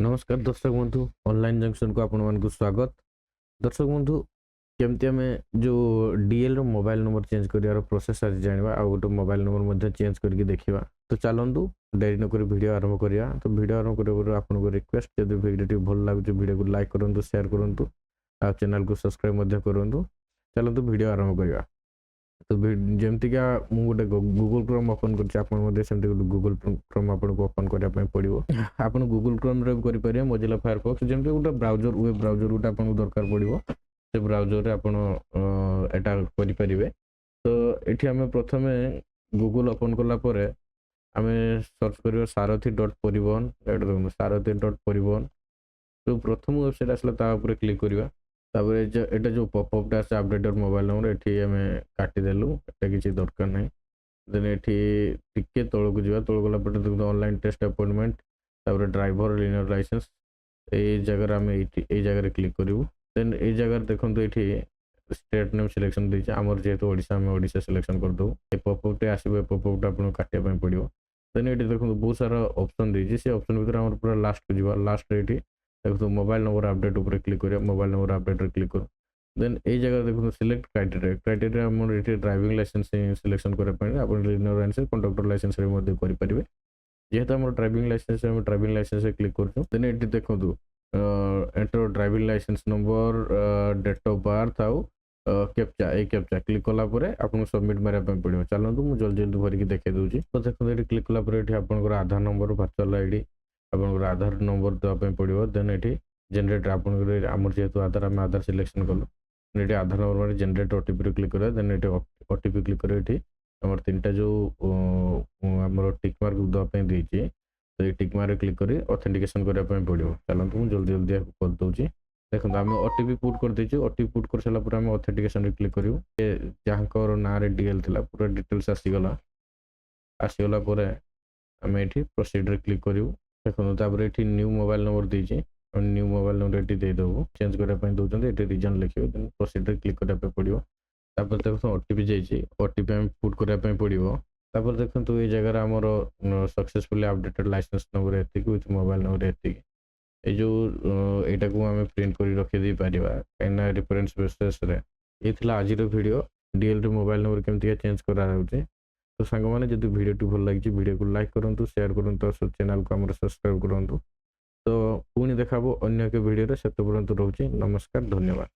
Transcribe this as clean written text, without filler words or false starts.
नमस्कार दर्शक बंधु ऑनलाइन जंक्शन को आपण मानक स्वागत। दर्शक बंधु केमती आम जो डीएल रो मोबाइल नंबर चेंज कर प्रोसेस आज जाना आ गोटे मोबाइल नंबर चेंज करके देखा। तो चलतु डेरी नक वीडियो आरंभ करिया। तो वीडियो आरंभ कर आपको रिक्वेस्ट जब वीडियो भल लगे वीडियो को लाइक करूँ शेयर करूँ आ चैनल को सब्सक्राइब करूँ। चलतु वीडियो आरंभ करिया। तो जमतीका मु गोटे गूगल क्रोम ओपन करमती गूगल क्रोम आपको ओपन करने पड़ो। आप गूगल क्रोम करेंगे मोजिला फायरफॉक्स जमी गोटे ब्राउजर वेब ब्राउजर गोटे आपको दरकार पड़ो से ब्राउजर आपटा करें। तो ये आम प्रथम गूगल ओपन कलापर आम सर्च कर सारथी.परिवहन सारथी.परिवहन। तो प्रथम वेबसाइट आसला क्लिक करवा। एटा जो पॉपअपटा आसे अपडेटेड मोबाइल नंबर ये आम काटिदेलु एटा किसी दरकार ना। देन ये टिके तौक जा तौक गला ऑनलाइन टेस्ट अपॉइंटमेंट तापर ड्राइवर लिनियर लाइसेंस ये जगह आम ये जगह क्लिक करूँ। देन ये जगह देखो ये स्टेट नेम सिलेक्शन देती आमर जेहेतु ओडिशा आम ओडिशा सिलेक्शन करदे। ये पॉपअपटे आसो पॉपअपटा आपको काटापी पड़ो। देन ये देखो बहुत सारा ऑप्शन देती से ऑप्शन भर आम पूरा लास्ट को जा लास्ट ये देखो मोबाइल नंबर अपडेट उपर क्लिक करिया। मोबाइल नंबर अपडेट क्लिक कर देन ये जगह देखो सिलेक्ट क्राइटेरिया क्राइटेरिया आम ये ड्राइविंग लाइसेंस सिलेक्शन करने आप लिनियर लाइसेंस कंडक्टर लाइसेंस करेंगे। जेहेतु आम driving licence driving licence click कर देन ये देखो enter driving licence number date of birth आउ कैप्चा ये कैप्चा क्लिक कलापर आपको सबमिट मारे पड़ो। चलतु मुझे जल्दी जल्दी भरिक देखा दूसरी। तो देखो ये क्लिक कलापर ये आपंकर आधार नंबर वर्चुअल आईडी आपंकर आधार नंबर देवाई पड़ो। देन ये जेनेट आपर आमर जेहेतु आधार आम आधार सिलेक्शन कलु ये आधार नंबर जेनेट ओटीपी क्लिक करा। देन ये ओटीपी क्लिक कर आम तीन टा जो आम टिक मार्क देवाई देती तो ये टिक मार्क क्लिक कर ऑथेंटिकेशन करने पड़ो। चलते मुझे जल्दी जल्दी करदे। देखो आम ओटीपी पुट कर देचु ओटीपी पुट कर सारापर आम ऑथेंटिकेशन क्लिक करूँ। जहाँ ना डिटेल थी पूरा डिटेल्स आसीगला आसीगला आम ये प्रोसीड क्लिक करूँ। देखो ये न्यू मोबाइल नंबर देती न्यू मोबाइल नंबर ये देदेबू चेंज करने दौरान ये रिजन लिखे देन प्रोसीड क्लिक करने पड़ो। तापर देखो ओटीपी जाइए ओटीपी आम पुट करने पड़ो। तापर देखो ये जगह आमर सक्सेसफुली अपडेटेड लाइसेंस नंबर एति विथ मोबाइल नंबर एति ये जो यहाँ को आम प्रिंट कर रखी पार कहीं रेफरेंस बेसिस ये आज वीडियो डीएल मोबाइल नंबर केमती चेंज कराऊे। तो सांग मैंने जब वीडियो भल लगी वीडियो को लाइक करूँ शेयर करूँ तो चैनल को आम सब्सक्राइब करूँ। तो पुणी देखा अन्य एक वीडियो से पर्यंत रोचे। नमस्कार धन्यवाद।